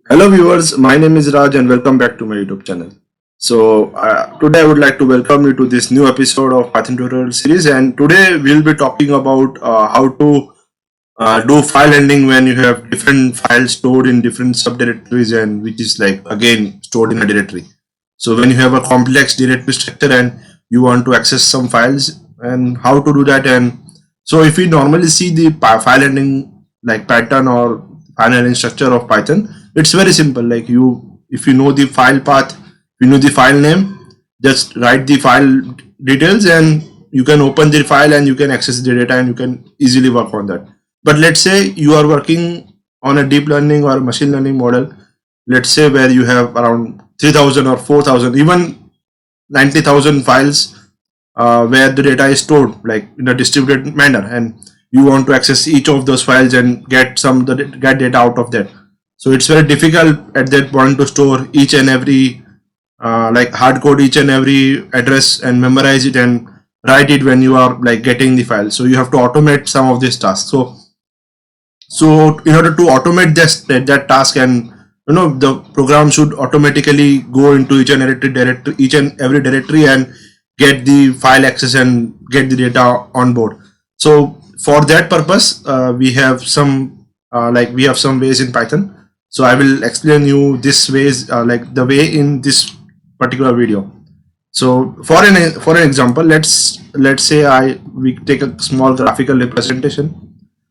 Hello viewers, my name is Raj and welcome back to my YouTube channel. Today I would like to welcome you to this new episode of Python tutorial series, and today we'll be talking about how to do file ending when you have different files stored in different subdirectories and which is like again stored in a directory. So when you have a complex directory structure and you want to access some files and how to do that. And so if we normally see the file ending like pattern or file ending structure of Python, it's very simple. Like if you know the file path, if you know the file name, just write the file details and you can open the file and you can access the data and you can easily work on that. But let's say you are working on a deep learning or machine learning model, let's say where you have around 3000 or 4000, even 90,000 files where the data is stored like in a distributed manner, and you want to access each of those files and get data out of that. So it's very difficult at that point to store each and every like hard code each and every address and memorize it and write it when you are like getting the file. So you have to automate some of these tasks. So in order to automate that task, and the program should automatically go into each and every directory and get the file access and get the data on board. So for that purpose, we have some ways in Python. So I will explain you this ways, like the way in this particular video. So for an example, let's say we take a small graphical representation.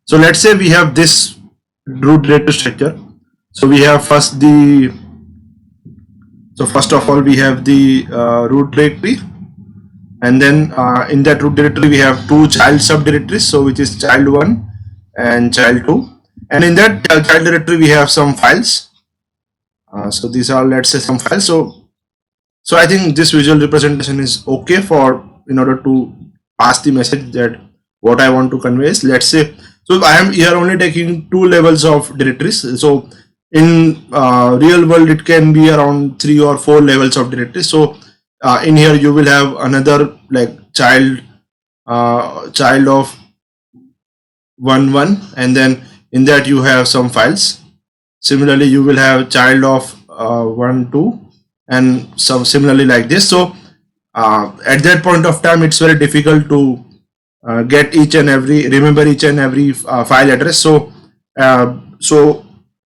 So let's say we have this root directory structure. So we have first of all we have the root directory, and then in that root directory we have two child subdirectories, so which is child1 and child2, and in that child directory we have some files. So these are, let's say, some files. So I think this visual representation is okay for in order to pass the message that what I want to convey is, let's say, so I am here only taking two levels of directories. So in real world it can be around 3 or 4 levels of directories. So in here you will have another like child of 1 and then in that you have some files. Similarly you will have child of 1 2 and some similarly like this. So at that point of time it's very difficult to remember each and every file address. So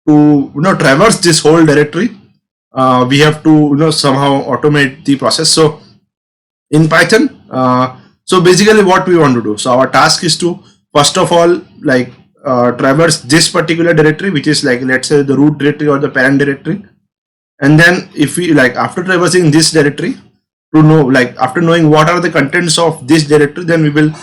to traverse this whole directory, we have to somehow automate the process. So in Python, so basically what we want to do, so our task is to first of all like traverse this particular directory, which is like, let's say, the root directory or the parent directory. And then if we like, after traversing this directory, to know, like after knowing what are the contents of this directory, then we will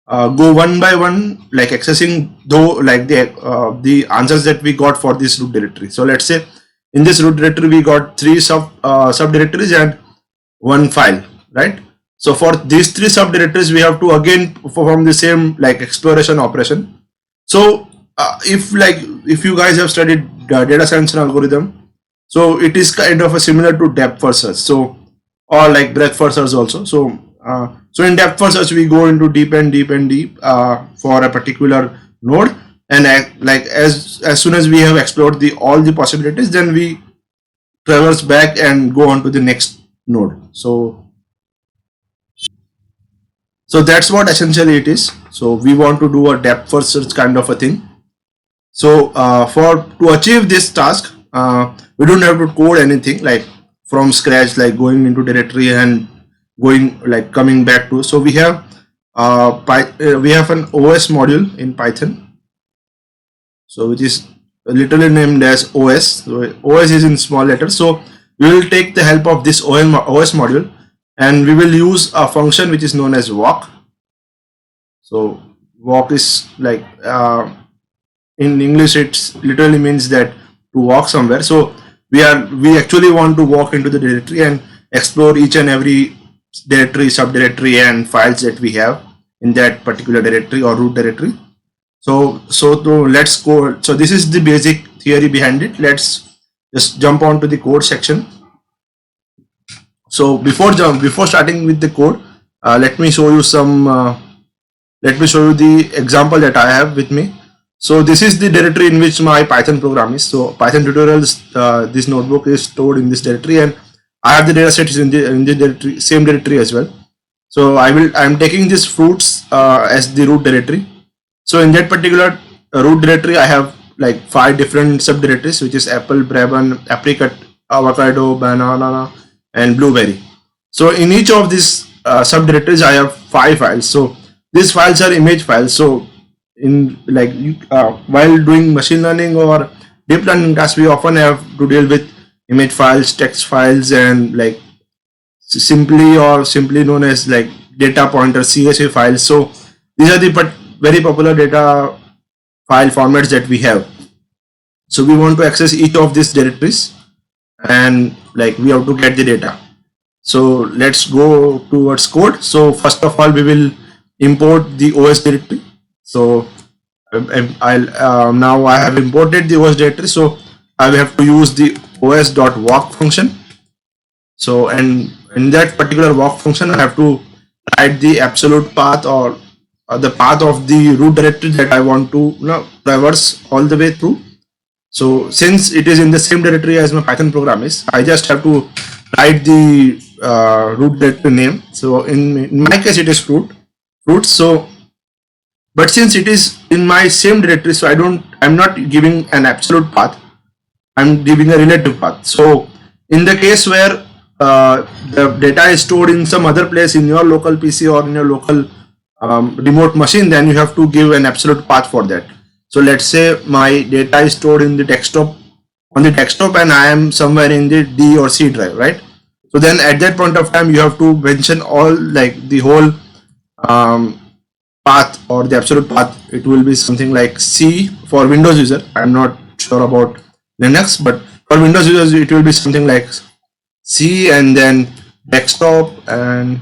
go one by one, like accessing the answers that we got for this root directory. So let's say in this root directory we got 3 subdirectories and 1 file, right? So for these 3 subdirectories we have to again perform the same like exploration operation. So if you guys have studied data science and algorithm, so it is kind of a similar to depth first search, so or like breadth first search also. So in depth first search we go into deep for a particular node, and like as soon as we have explored all the possibilities, then we traverse back and go on to the next node. So that's what essentially it is. So we want to do a depth first search kind of a thing. So to achieve this task, we don't have to code anything like from scratch, like going into directory and coming back to. So we have an OS module in Python, so which is literally named as OS. So OS is in small letters. So we will take the help of this OS module, and we will use a function which is known as walk. So walk is like in English it literally means that to walk somewhere. So we actually want to walk into the directory and explore each and every directory, subdirectory and files that we have in that particular directory or root directory. So let's go. So this is the basic theory behind it. Let's just jump on to the code section. So before starting with the code, let me show you the example that I have with me. So this is the directory in which my Python program is. So Python tutorials, this notebook is stored in this directory, and I have the data sets in the directory, same directory as well. So I'm taking this fruits as the root directory. So in that particular root directory, I have like 5 different subdirectories, which is apple, Brabant, apricot, avocado, banana, and blueberry. So in each of these subdirectories, I have 5 files. So these files are image files. So in like while doing machine learning or deep learning tasks, we often have to deal with image files, text files, and like simply known as like data pointer CSV files. So these are the very popular data file formats that we have. So we want to access each of these directories, and like we have to get the data. So let's go towards code. So first of all, we will import the OS directory. So now I have imported the OS directory. So I will have to use the os.walk function. So and in that particular walk function, I have to write the absolute path or the path of the root directory that I want to traverse all the way through. So since it is in the same directory as my Python program is, I just have to write the root directory name. So in my case, it is fruits. So but since it is in my same directory, so I'm not giving an absolute path. I'm giving a relative path. So in the case where the data is stored in some other place in your local PC or in your local remote machine, then you have to give an absolute path for that. So let's say my data is stored in the desktop and I am somewhere in the D or C drive, right? So then at that point of time, you have to mention all like the whole path or the absolute path. It will be something like C for Windows user. I'm not sure about Linux, but for Windows users, it will be something like C and then desktop, and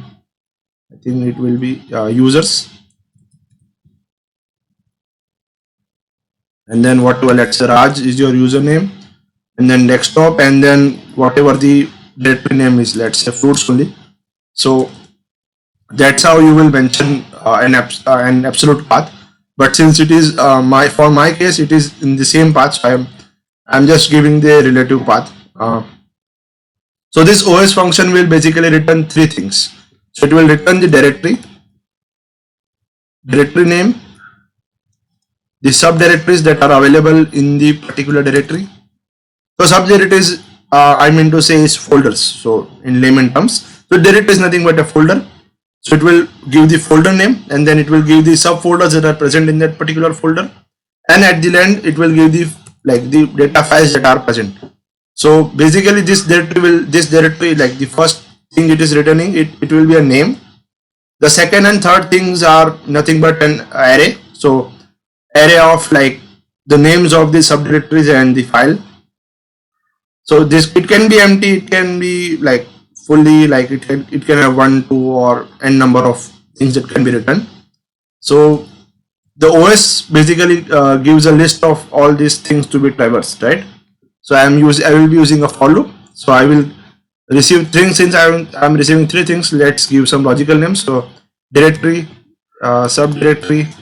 I think it will be users, and then whatever, let's say Raj is your username, and then desktop, and then whatever the directory name is, let's say fruits only. So that's how you will mention an absolute path. But since it is for my case, it is in the same path, so I'm just giving the relative path. So this OS function will basically return 3 things. So it will return the directory name, the subdirectories that are available in the particular directory. So subdirectories, I mean to say, is folders. So in layman terms, so directory is nothing but a folder. So it will give the folder name, and then it will give the subfolders that are present in that particular folder, and at the end it will give the data files that are present. So basically this directory, like the first thing it is returning, it will be a name. The second and third things are nothing but an array. So array of like the names of the subdirectories and the file. So this, it can be empty, it can be like fully, like it can have 1, 2 or n number of things that can be written. So the OS basically gives a list of all these things to be traversed, right? So I will be using a for loop. So I will receive things. Since I'm receiving 3 things, let's give some logical names. So directory, subdirectory,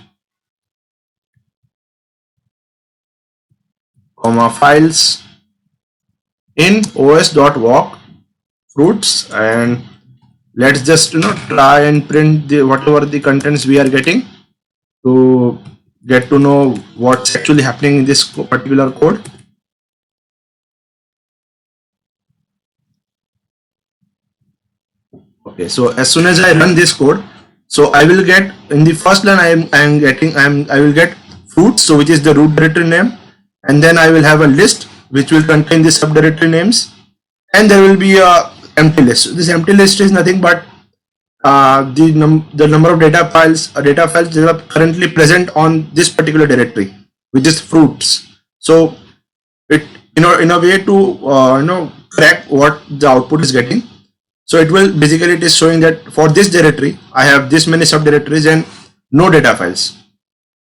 comma files in os.walk fruits, and let's just try and print whatever the contents we are getting to get to know what's actually happening in this particular code. Okay, so as soon as I run this code, so I will get in the first line I will get fruits, so which is the root directory name, and then I will have a list which will contain the subdirectory names, and there will be a empty list. This empty list is nothing but the number of data files that are currently present on this particular directory, which is fruits. So it in a way to track what the output is getting. So it is showing that for this directory I have this many subdirectories and no data files.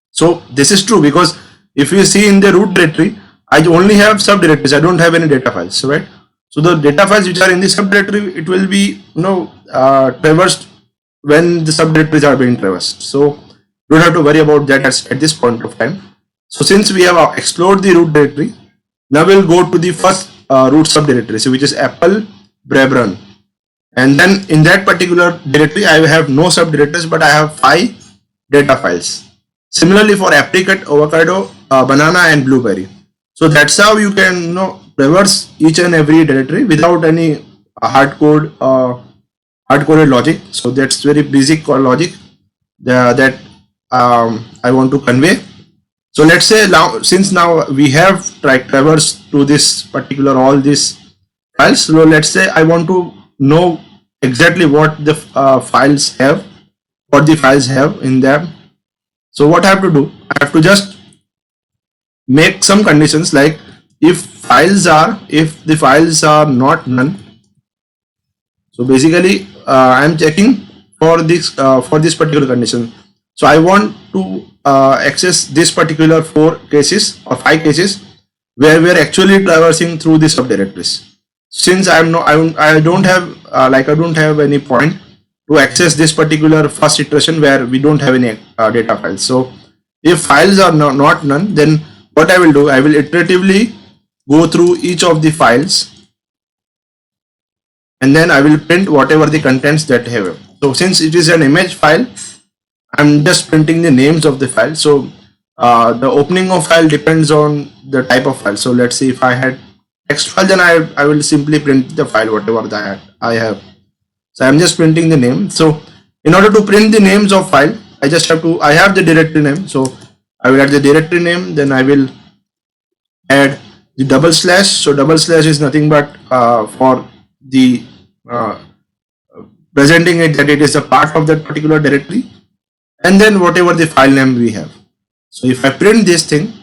So this is true because if you see in the root directory, I only have subdirectories, I don't have any data files, right? So the data files which are in the subdirectory, it will be traversed when the subdirectories are being traversed. So don't have to worry about that at this point of time. So since we have explored the root directory, now we'll go to the first root subdirectory, so which is Apple Brevron. And then in that particular directory, I have no subdirectories, but I have 5 data files. Similarly for apricot, avocado, banana, and blueberry. So that's how you can traverse each and every directory without any hard-coded logic. So that's very basic logic that I want to convey. So let's say now, since now we have traversed to this particular all these files. So let's say I want to know exactly what the files have, what the files have in them. So what I have to do, I have to just make some conditions, like if the files are not none. So basically I am checking for this particular condition. So I want to access this particular 4 cases or 5 cases where we are actually traversing through the subdirectories. Since I don't have any point to access this particular first iteration where we don't have any data files. So if files are not none, then what I will do, I will iteratively go through each of the files, and then I will print whatever the contents that have. So since it is an image file, I'm just printing the names of the file. So the opening of file depends on the type of file. So let's see, if I had text file, then I will simply print the file whatever that I have. So I'm just printing the name. So in order to print the names of file, I have the directory name. So I will add the directory name, then I will add the double slash. So double slash is nothing but for the presenting it that it is a part of that particular directory, and then whatever the file name we have. So if I print this thing,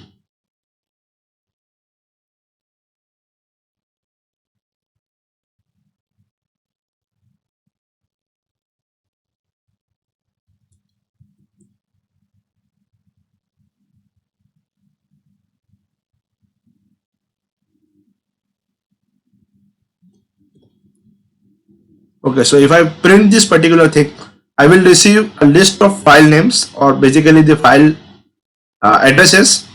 okay, so if I print this particular thing, I will receive a list of file names, or basically the file addresses.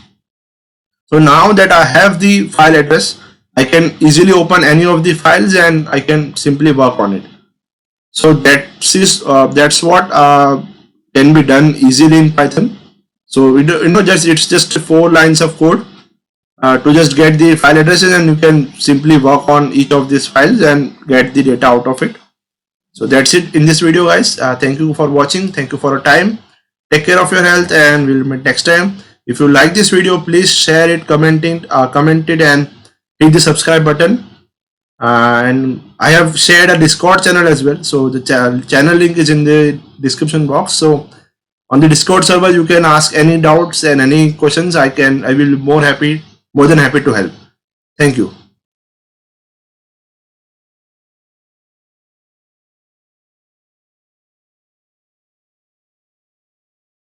So now that I have the file address, I can easily open any of the files and I can simply work on it. So that's what can be done easily in Python. So it's just 4 lines of code to just get the file addresses, and you can simply work on each of these files and get the data out of it. So that's it in this video, guys. Thank you for watching. Thank you for your time. Take care of your health, and we'll meet next time. If you like this video, please share it, comment it, and hit the subscribe button. And I have shared a Discord channel as well. So the channel link is in the description box. So on the Discord server, you can ask any doubts and any questions. I will be more than happy to help. Thank you.